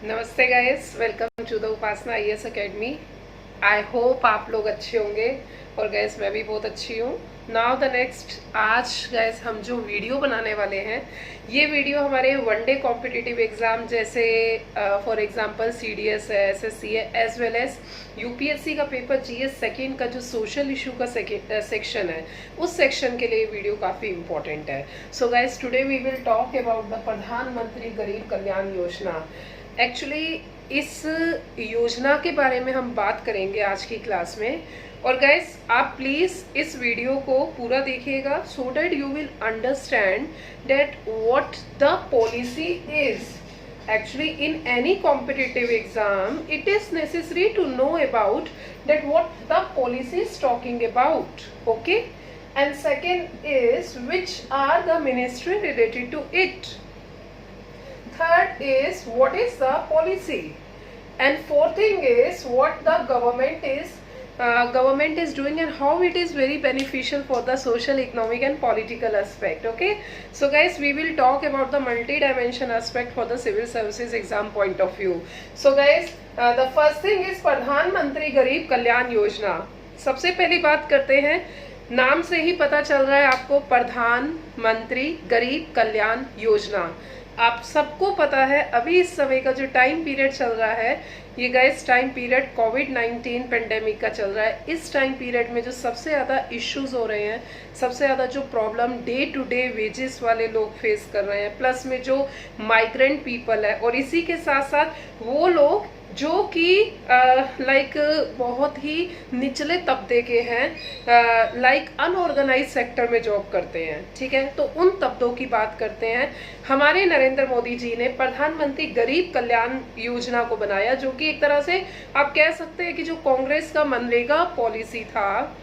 नमस्ते guys, welcome to the Upasana IAS academy. I hope आप लोग अच्छे होंगे और गाइस मैं भी बहुत अच्छी हूँ। नाउ द नेक्स्ट, आज गाइस हम जो वीडियो बनाने वाले हैं, ये वीडियो हमारे वनडे कॉम्पिटिटिव एग्जाम जैसे फॉर एग्जांपल सीडीएस है, एसएससी है, एज वेल एज यूपीएससी का पेपर जीएस सेकेंड का जो सोशल इशू का सेक्शन है, उस सेक्शन के लिए वीडियो काफ़ी इंपॉर्टेंट है। So guys today we will talk about the Pradhan Mantri Garib Kalyan Yojana. Actually इस योजना के बारे में हम बात करेंगे आज की क्लास में। और गाइस आप प्लीज इस वीडियो को पूरा देखिएगा so that you will understand that what the policy is. Actually, in any competitive exam, it is necessary to know about that what the policy is talking about. Okay, and second is which are the ministry related to it. Third is what is the policy, and fourth thing is what the government is doing and how it is very beneficial for the social, economic and political aspect. Okay, so guys we will talk about the multi-dimension aspect for the civil services exam point of view. So guys the first thing is प्रधानमंत्री गरीब कल्याण योजना। सबसे पहली बात करते हैं, नाम से ही पता चल रहा है आपको, प्रधानमंत्री गरीब कल्याण योजना। आप सबको पता है अभी इस समय का जो टाइम पीरियड चल रहा है, ये गाइस टाइम पीरियड कोविड-19 पेंडेमिक का चल रहा है। इस टाइम पीरियड में जो सबसे ज़्यादा इश्यूज हो रहे हैं, सबसे ज़्यादा जो problem day to day wages वाले लोग फेस कर रहे हैं, प्लस में जो माइग्रेंट पीपल है, और इसी के साथ साथ वो लोग जो कि लाइक बहुत ही निचले तबके के हैं, लाइक अनऑर्गेनाइज सेक्टर में जॉब करते हैं। ठीक है, तो उन तबकों की बात करते हैं। हमारे नरेंद्र मोदी जी ने प्रधानमंत्री गरीब कल्याण योजना को बनाया, जो कि एक तरह से आप कह सकते हैं कि जो कांग्रेस का मनरेगा पॉलिसी था,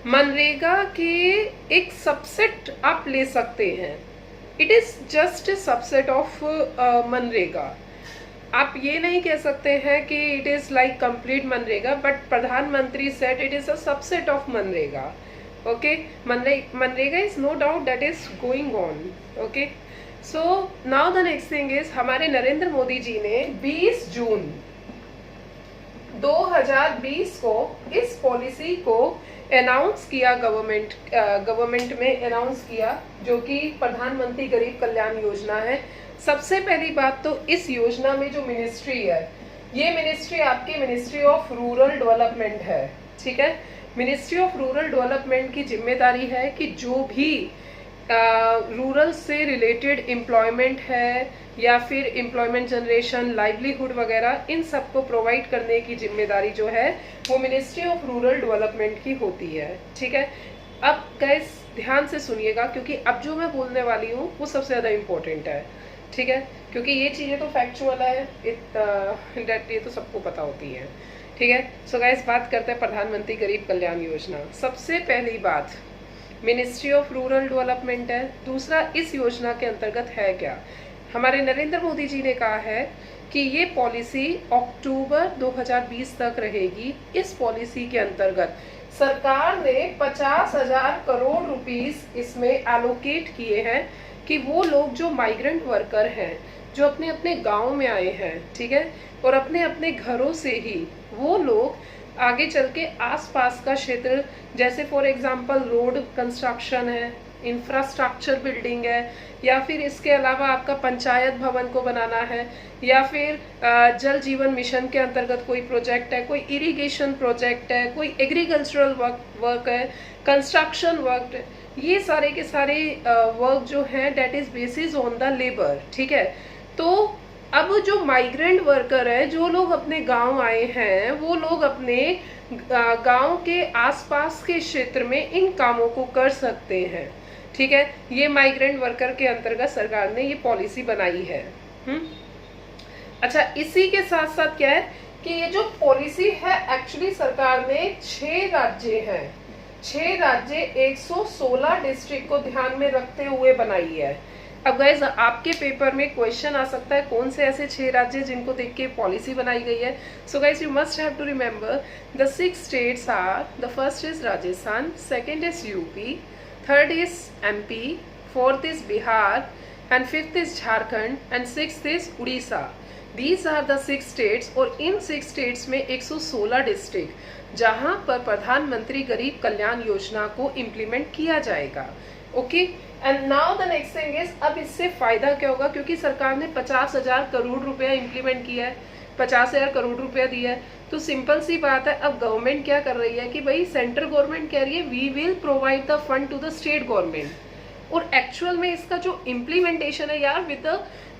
मनरेगा के एक सबसेट आप ले सकते हैं। It is just a subset of MNREGA. आप ये नहीं कह सकते हैं कि it is like complete MNREGA, but Pradhanmantri set it is a subset of MNREGA. Okay, MNREGA is no doubt that is going on. Okay, so now the next thing is, हमारे नरेंद्र मोदी जी ने 20 जून 2020 को इस पॉलिसी को अनाउंस किया, गवर्नमेंट में अनाउंस किया, जो कि प्रधानमंत्री गरीब कल्याण योजना है। सबसे पहली बात तो इस योजना में जो मिनिस्ट्री है, ये मिनिस्ट्री आपकी मिनिस्ट्री ऑफ रूरल डेवलपमेंट है। ठीक है, मिनिस्ट्री ऑफ रूरल डेवलपमेंट की जिम्मेदारी है कि जो भी रूरल से रिलेटेड एम्प्लॉयमेंट है या फिर एम्प्लॉयमेंट जनरेशन, लाइवलीहुड वगैरह, इन सबको प्रोवाइड करने की जिम्मेदारी जो है वो मिनिस्ट्री ऑफ रूरल डेवलपमेंट की होती है। ठीक है, अब गाइस ध्यान से सुनिएगा, क्योंकि अब जो मैं बोलने वाली हूँ वो सबसे ज़्यादा इम्पोर्टेंट है। ठीक है, क्योंकि ये चीज़ें तो फैक्चुअल है, ये तो सबको पता होती है। ठीक है, सो गाइस बात करते हैं प्रधानमंत्री गरीब कल्याण योजना। सबसे पहली बात, मिनिस्ट्री ऑफ रूरल डेवलपमेंट है। दूसरा, इस योजना के अंतर्गत है क्या, हमारे नरेंद्र मोदी जी ने कहा है कि ये पॉलिसी अक्टूबर 2020 तक रहेगी। इस पॉलिसी के अंतर्गत सरकार ने 50,000 करोड़ रुपीस इसमें एलोकेट किए हैं कि वो लोग जो माइग्रेंट वर्कर हैं, जो अपने अपने गांव में आए हैं, ठीक है, और अपने अपने घरों से ही वो लोग आगे चल के आसपास का क्षेत्र, जैसे फॉर एग्जांपल रोड कंस्ट्रक्शन है, इंफ्रास्ट्रक्चर बिल्डिंग है, या फिर इसके अलावा आपका पंचायत भवन को बनाना है, या फिर जल जीवन मिशन के अंतर्गत कोई प्रोजेक्ट है, कोई इरिगेशन प्रोजेक्ट है, कोई एग्रीकल्चरल वर्क है, कंस्ट्रक्शन वर्क है, ये सारे के सारे वर्क जो हैं that is basis on the labour. ठीक है, तो अब जो माइग्रेंट वर्कर है, जो लोग अपने गांव आए हैं, वो लोग अपने गांव के आसपास के क्षेत्र में इन कामों को कर सकते हैं। ठीक है, ये माइग्रेंट वर्कर के अंतर्गत सरकार ने ये पॉलिसी बनाई है। अच्छा, इसी के साथ साथ क्या है कि ये जो पॉलिसी है, एक्चुअली सरकार ने 6 राज्य हैं, 6 राज्य 116 डिस्ट्रिक्ट को ध्यान में रखते हुए बनाई है। अब गाइस आपके पेपर में क्वेश्चन आ सकता है कौन से ऐसे 6 राज्य जिनको देख के पॉलिसी बनाई गई है। So guys you must have to remember the 6 states are, the first is Rajasthan, second is UP, third is MP, fourth is Bihar, and fifth is Jharkhand, and sixth is Orissa. These are the 6 states, और इन 6 states में 116 district जहां पर प्रधानमंत्री गरीब कल्याण योजना को implement किया जाएगा। Okay, and now the next thing is, अब इससे फायदा क्या होगा, क्योंकि सरकार ने 50,000 करोड़ रुपया इम्प्लीमेंट किया है, 50,000 करोड़ रुपया दिया है, तो सिंपल सी बात है, अब गवर्नमेंट क्या कर रही है कि भाई सेंट्रल गवर्नमेंट कह रही है we will provide the fund to the state government, और एक्चुअल में इसका जो इम्प्लीमेंटेशन है यार,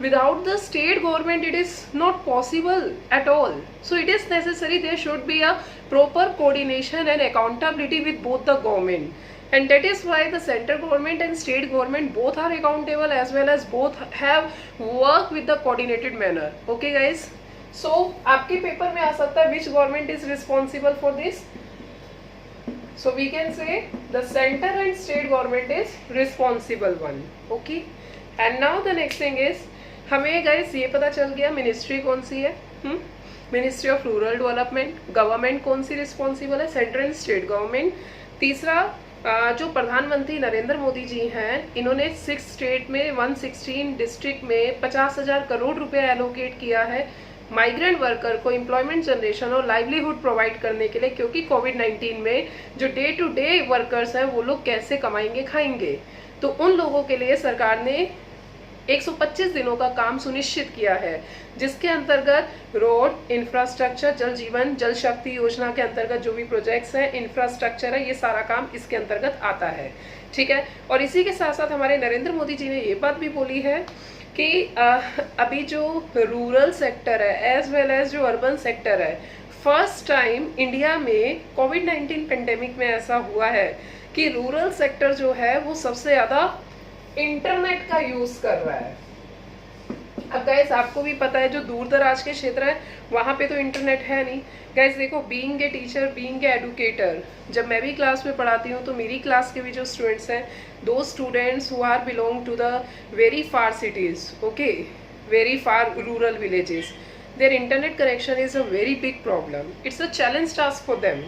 without the state government it is not possible at all. So it is necessary there should be a proper coordination and accountability with both the government, and that is why the central government and state government both are accountable as well as both have worked with the coordinated manner. Okay guys, so आपके paper में आ सकता है which government is responsible for this. So we can say the center and state government is responsible one. Okay, and now the next thing is, हमें guys ये पता चल गया ministry कौन सी है, ministry of rural development, government कौन सी responsible है, central and state government. तीसरा, जो प्रधानमंत्री नरेंद्र मोदी जी हैं, इन्होंने 6 स्टेट में 116 डिस्ट्रिक्ट में 50,000 करोड़ रुपए एलोकेट किया है माइग्रेंट वर्कर को एम्प्लॉयमेंट जनरेशन और लाइवलीहुड प्रोवाइड करने के लिए, क्योंकि कोविड-19 में जो डे टू डे वर्कर्स हैं वो लोग कैसे कमाएंगे खाएंगे, तो उन लोगों के लिए सरकार ने 125 दिनों का काम सुनिश्चित किया है, जिसके अंतर्गत रोड इंफ्रास्ट्रक्चर, जल जीवन जल शक्ति योजना के अंतर्गत जो भी प्रोजेक्ट्स हैं, इंफ्रास्ट्रक्चर है, ये सारा काम इसके अंतर्गत आता है। ठीक है, और इसी के साथ साथ हमारे नरेंद्र मोदी जी ने ये बात भी बोली है कि अभी जो रूरल सेक्टर है एज वेल एज जो अर्बन सेक्टर है, फर्स्ट टाइम इंडिया में कोविड-19 पेंडेमिक में ऐसा हुआ है कि रूरल सेक्टर जो है वो सबसे ज़्यादा इंटरनेट का यूज कर रहा है। अब गाइस आपको भी पता है जो दूर दराज के क्षेत्र है वहां पे तो इंटरनेट है नहीं। गाइस देखो, being a teacher, being a educator, जब मैं भी क्लास में पढ़ाती हूँ तो मेरी क्लास के भी जो स्टूडेंट्स हैं, दो students who are belong to the very far cities, okay, very far rural villages, there internet connection is a very big problem, it's a challenge task for them.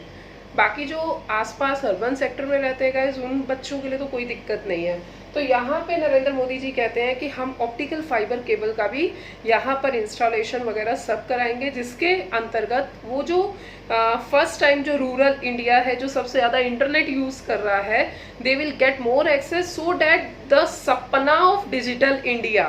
बाकी जो आसपास अर्बन सेक्टर में रहते हैं guys, उन बच्चों के लिए तो कोई दिक्कत नहीं है। तो यहाँ पे नरेंद्र मोदी जी कहते हैं कि हम ऑप्टिकल फाइबर केबल का भी यहाँ पर इंस्टॉलेशन वगैरह सब कराएंगे, जिसके अंतर्गत वो जो फर्स्ट टाइम जो रूरल इंडिया है जो सबसे ज़्यादा इंटरनेट यूज़ कर रहा है, they will get more access, so that the सपना ऑफ डिजिटल इंडिया,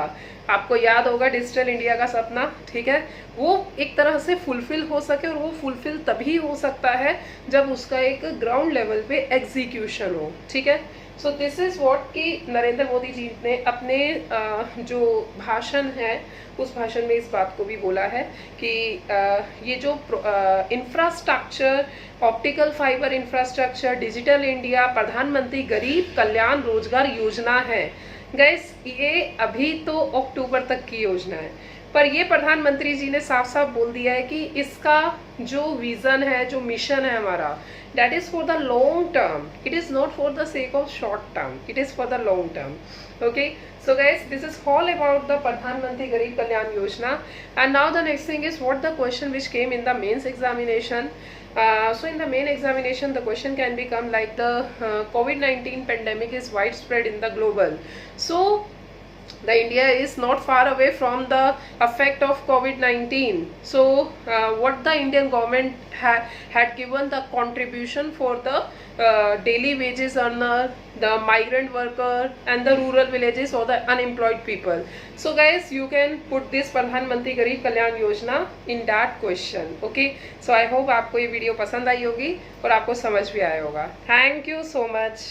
आपको याद होगा डिजिटल इंडिया का सपना, ठीक है, वो एक तरह से फुलफिल हो सके, और वो फुलफिल तभी हो सकता है जब उसका एक ग्राउंड लेवल पे एग्जीक्यूशन हो। ठीक है, सो दिस इज व्हाट कि नरेंद्र मोदी जी ने अपने जो भाषण है उस भाषण में इस बात को भी बोला है कि ये जो infrastructure, optical fibre infrastructure, digital India, प्रधानमंत्री गरीब कल्याण रोजगार योजना है गैस, ये अभी तो अक्टूबर तक की योजना है, पर ये प्रधानमंत्री जी ने साफ साफ बोल दिया है कि इसका जो विजन है, जो मिशन है हमारा, that is for the long term, it is not for the sake of short term, it is for the long term. Okay, so guys, this is all about the Pradhan Mantri Garib Kalyan Yojana, and now the next thing is what the question which came in the mains examination. So in the main examination the question can become like the COVID-19 pandemic is widespread in the global, so the India is not far away from the effect of COVID-19. So what the Indian government had given the contribution for the daily wages earner, the migrant worker, and the rural villages or the unemployed people. So guys, you can put this Pradhan Mantri Garib Kalyan Yojana in that question. Okay, so I hope आपको ये video पसंद आई होगी और आपको समझ भी आया होगा। Thank you so much.